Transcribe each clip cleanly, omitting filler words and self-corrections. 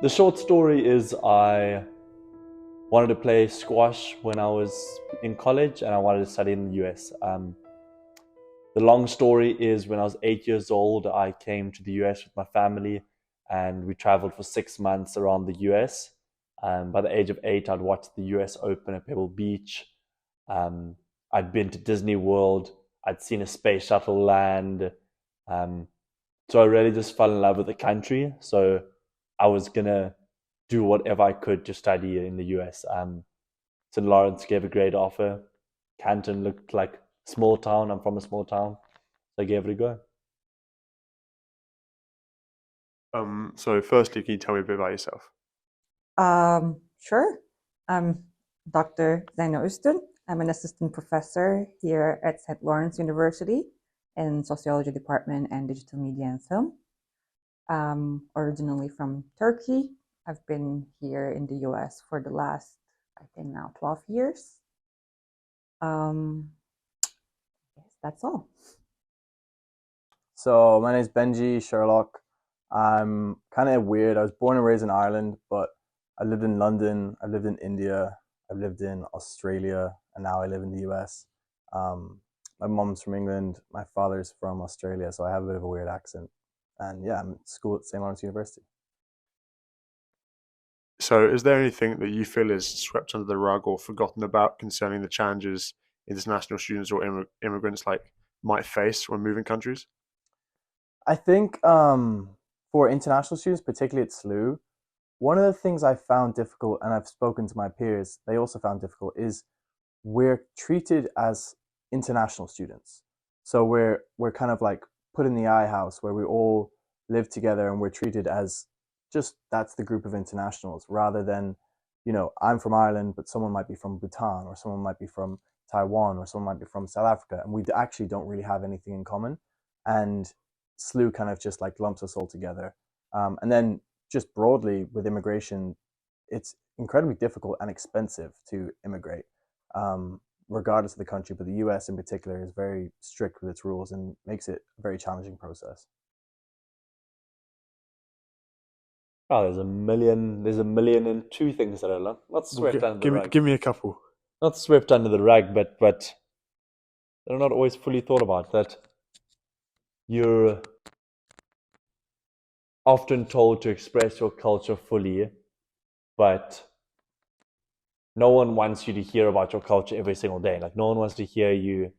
The short story is I wanted to play squash when I was in college and I wanted to study in the US. The long story is when I was 8 years old, I came to the US with my family and we traveled for 6 months around the US. By the age of 8, I'd watched the US Open at Pebble Beach. Um, I'd been to Disney World. I'd seen a space shuttle land. Um, so I really just fell in love with the country. So I was gonna do whatever I could to study in the US. St. Lawrence gave a great offer. Canton looked like a small town. I'm from a small town, so I gave it a go. So firstly, can you tell me a bit about yourself? Sure. I'm Dr. Zaino Uston. I'm an assistant professor here at St. Lawrence University in Sociology Department and Digital Media and Film. Originally from Turkey. I've been here in the US for the last, I think now 12 years. Yes, that's all. So my name is Benji Sherlock. I'm kind of weird. I was born and raised in Ireland, but I lived in London, I lived in India, I lived in Australia, and now I live in the US. My mom's from England, my father's from Australia, so I have a bit of a weird accent. And yeah, I'm at school at St. Lawrence University. So, is there anything that you feel is swept under the rug or forgotten about concerning the challenges international students or immigrants might face when moving countries? I think for international students, particularly at SLU, one of the things I found difficult, and I've spoken to my peers, they also found difficult, is we're treated as international students. So we're kind of like put in the I house where we all live together and we're treated as just that's the group of internationals rather than, I'm from Ireland, but someone might be from Bhutan or someone might be from Taiwan or someone might be from South Africa, and we actually don't really have anything in common. And SLU kind of just like lumps us all together. And then just broadly with immigration, it's incredibly difficult and expensive to immigrate, regardless of the country. But the US in particular is very strict with its rules and makes it a very challenging process. Oh, there's a million and two things that I learned. Not Well, swept under the give me rug. give me a couple. Not swept under the rug, but they're not always fully thought about. That you're often told to express your culture fully, but no one wants you to hear about your culture every single day. Like no one wants to hear you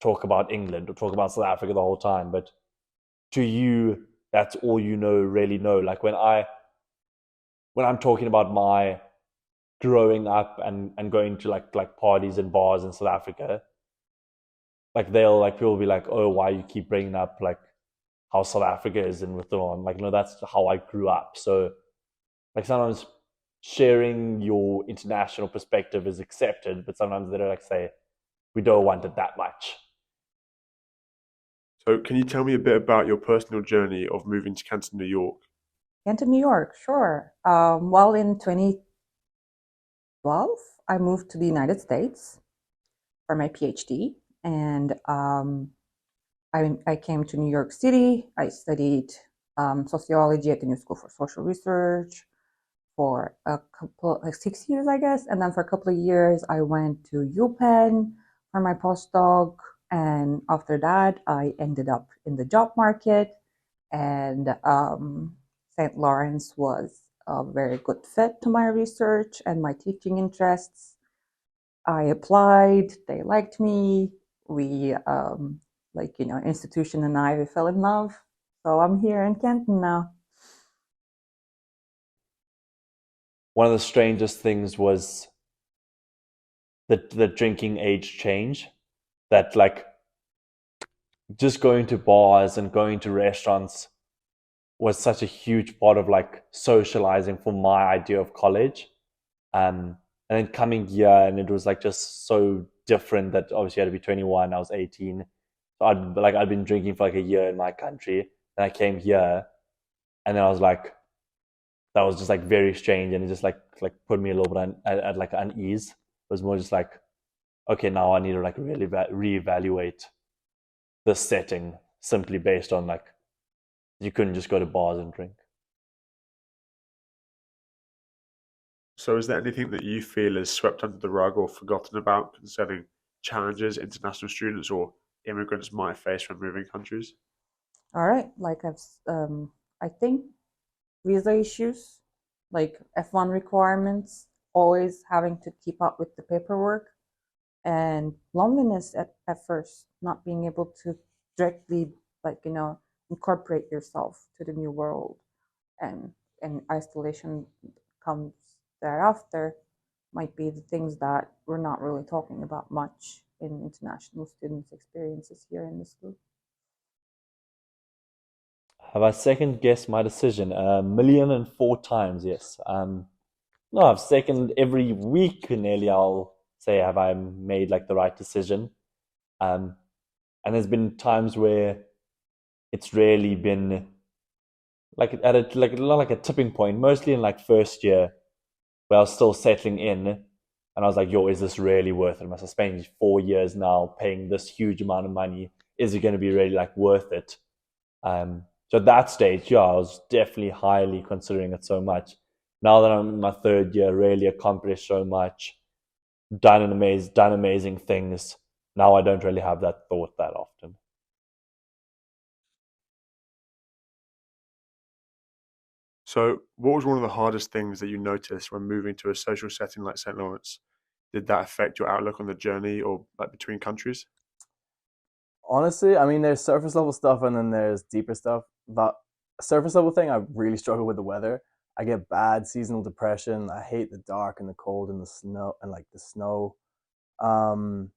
talk about England or talk about South Africa the whole time. But to you, that's all you really know. Like when I'm talking about my growing up and going to like parties and bars in South Africa, like they'll like people will be like, oh, why you keep bringing up like how South Africa is and with on. Like, no, that's how I grew up. So like sometimes sharing your international perspective is accepted, but sometimes they don't like say, we don't want it that much. So, can you tell me a bit about your personal journey of moving to Canton, New York? Canton, New York, sure. Well, in 2012, I moved to the United States for my PhD, and I came to New York City. I studied sociology at the New School for Social Research for a couple, like 6 years, I guess. And then for a couple of years, I went to UPenn for my postdoc. And after that, I ended up in the job market. And St. Lawrence was a very good fit to my research and my teaching interests. I applied, they liked me. We, institution and I, we fell in love. So I'm here in Canton now. One of the strangest things was the drinking age change. That like just going to bars and going to restaurants was such a huge part of like socializing for my idea of college. And then coming here, and it was like just so different that obviously I had to be 21. I was 18, so I'd been drinking for like a year in my country. Then I came here, and then I was like, that was just like very strange, and it just like put me a little bit at like unease. It was more just like, okay, now I need to like really reevaluate the setting simply based on like you couldn't just go to bars and drink. So, is there anything that you feel is swept under the rug or forgotten about concerning challenges international students or immigrants might face when moving countries? All right, I think visa issues, like F1 requirements, always having to keep up with the paperwork, and loneliness at first, not being able to directly, like, incorporate yourself to the new world, and isolation comes thereafter, might be the things that we're not really talking about much in international students' experiences here in the school. Have I second guessed my decision 1,000,004 times? Yes. No, I've second every week nearly. I'll say, have I made like the right decision? Um, and there's been times where it's really been like at a like not like a tipping point. Mostly in like first year, where I was still settling in, and I was like, "Yo, is this really worth it? Must I spend 4 years now paying this huge amount of money? Is it going to be really like worth it?" So at that stage, yeah, I was definitely highly considering it so much. Now that I'm in my third year, really accomplished so much, done amazing things. Now I don't really have that thought that often. So, what was one of the hardest things that you noticed when moving to a social setting like St. Lawrence? Did that affect your outlook on the journey or like between countries? Honestly, I mean, there's surface level stuff and then there's deeper stuff. That surface level thing, I really struggle with the weather. I get bad seasonal depression. I hate the dark and the cold and the snow and like the snow. Um,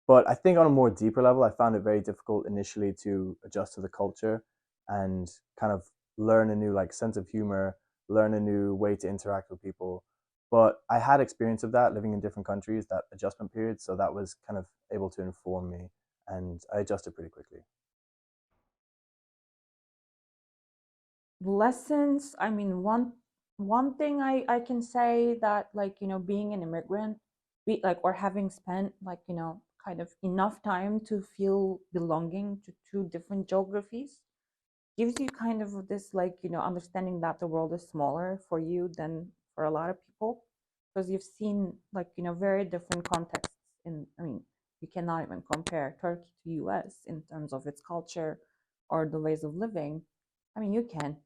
but I think on a more deeper level, I found it very difficult initially to adjust to the culture and kind of learn a new like sense of humor, learn a new way to interact with people. But I had experience of that living in different countries, that adjustment period, so that was kind of able to inform me, and I adjusted pretty quickly. Lessons, I mean, one thing I can say that, like, being an immigrant, or having spent, like, kind of enough time to feel belonging to two different geographies, gives you kind of this, like, understanding that the world is smaller for you than for a lot of people, because you've seen, like, very different contexts. I mean, you cannot even compare Turkey to US in terms of its culture or the ways of living. I mean, you can.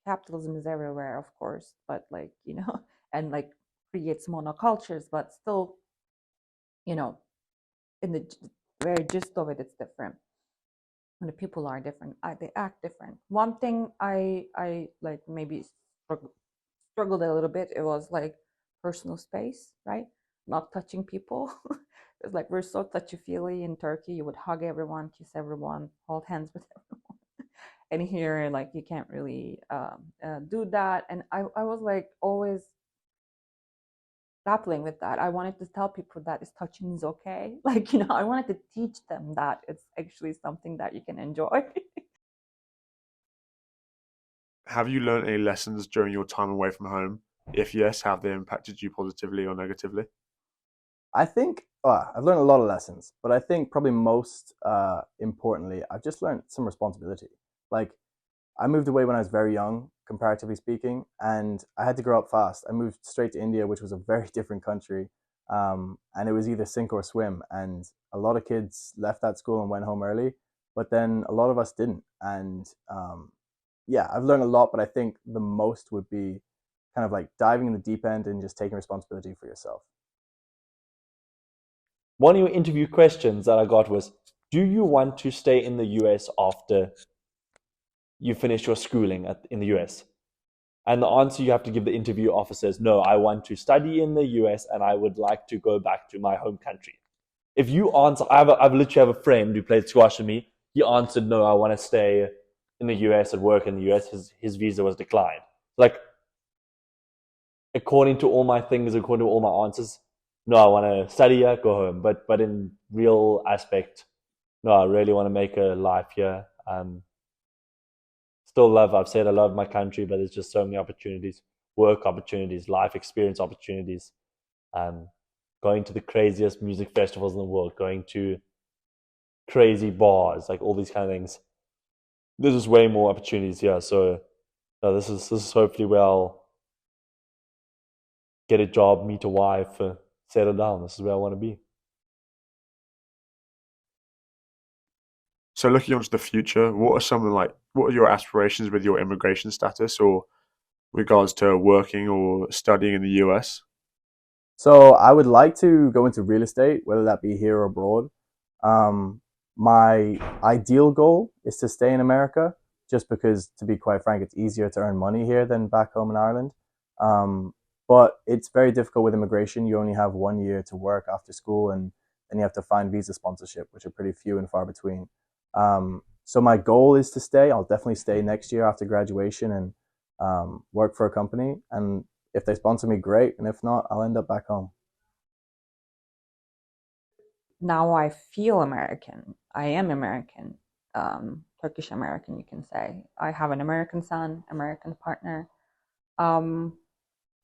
Capitalism is everywhere, of course, but, like, and, like, creates monocultures, but still, you know in the very gist of it, it's different. And the people are different. They act different. One thing I like, maybe struggled a little bit. It was like personal space, right? Not touching people. It's like we're so touchy feely in Turkey. You would hug everyone, kiss everyone, hold hands with everyone. And here, like, you can't really do that. And I was like always grappling with that. I wanted to tell people that is touching is okay. Like, I wanted to teach them that it's actually something that you can enjoy. Have you learned any lessons during your time away from home? If yes, have they impacted you positively or negatively? I think I've learned a lot of lessons, but I think probably most importantly, I've just learned some responsibility. Like, I moved away when I was very young, comparatively speaking, and I had to grow up fast. I moved straight to India, which was a very different country, and it was either sink or swim. And a lot of kids left that school and went home early, but then a lot of us didn't. And yeah, I've learned a lot, but I think the most would be kind of like diving in the deep end and just taking responsibility for yourself. One of your interview questions that I got was, "Do you want to stay in the US after you finish your schooling in the US?" And the answer you have to give the interview officer is, "No, I want to study in the US and I would like to go back to my home country." If you answer, I've literally have a friend who played squash with me. He answered, "No, I want to stay in the US and work in the US." His visa was declined. Like, according to all my things, according to all my answers, no, I want to study here, go home. But in real aspect, no, I really want to make a life here. Still love, I've said I love my country, but there's just so many opportunities, work opportunities, life experience opportunities. Um, Going to the craziest music festivals in the world, going to crazy bars, like all these kind of things. There's just way more opportunities here. So no, this is hopefully where get a job, meet a wife, settle down. This is where I want to be. So looking onto the future, what are your aspirations with your immigration status or regards to working or studying in the US? So I would like to go into real estate, whether that be here or abroad. My ideal goal is to stay in America, just because, to be quite frank, it's easier to earn money here than back home in Ireland. But it's very difficult with immigration. You only have 1 year to work after school, and then you have to find visa sponsorship, which are pretty few and far between. So my goal is to stay. I'll definitely stay next year after graduation and work for a company. And if they sponsor me, great. And if not, I'll end up back home. Now I feel American. I am American, Turkish American, you can say. I have an American son, American partner.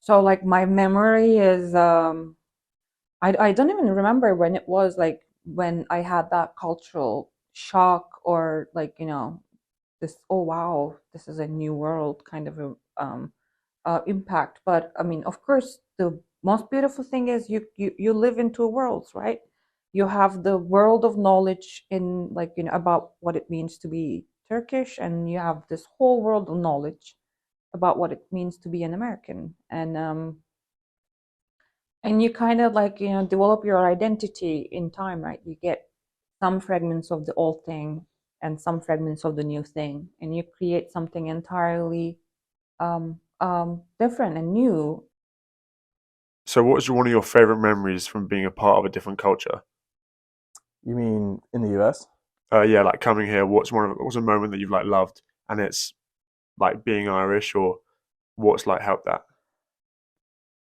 So like my memory is, I don't even remember when it was, like when I had that cultural shock, or like, this, oh wow, this is a new world kind of a impact. But I mean, of course, the most beautiful thing is you live in two worlds, right? You have the world of knowledge in, like, about what it means to be Turkish, and you have this whole world of knowledge about what it means to be an American. And you kind of like, develop your identity in time, right? You get some fragments of the old thing and some fragments of the new thing, and you create something entirely different and new. So what was one of your favorite memories from being a part of a different culture? You mean in the US? Yeah, like coming here, what's a moment that you've like loved, and it's like being Irish, or what's like helped that?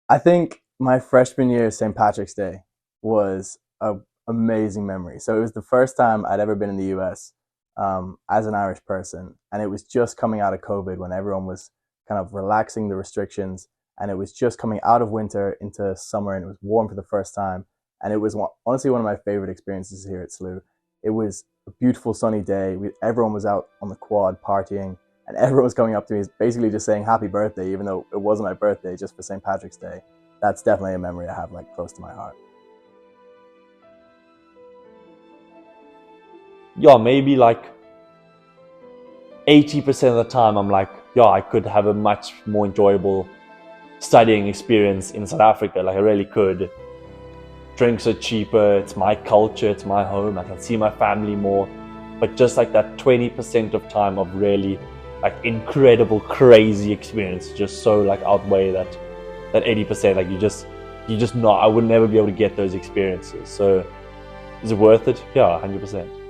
I think my freshman year, St. Patrick's Day, was an amazing memory. So it was the first time I'd ever been in the US as an Irish person. And it was just coming out of COVID, when everyone was kind of relaxing the restrictions. And it was just coming out of winter into summer, and it was warm for the first time. And it was honestly one of my favorite experiences here at SLU. It was a beautiful sunny day. Everyone was out on the quad partying, and everyone was coming up to me basically just saying happy birthday, even though it wasn't my birthday, just for St. Patrick's Day. That's definitely a memory I have like close to my heart. Yeah, maybe like 80% of the time I'm like, yeah, I could have a much more enjoyable studying experience in South Africa. Like I really could. Drinks are cheaper, it's my culture, it's my home, I can see my family more. But just like that 20% of time of really like incredible, crazy experience, just so like outweigh that 80%. Like you just not, I would never be able to get those experiences. So is it worth it? Yeah, 100%.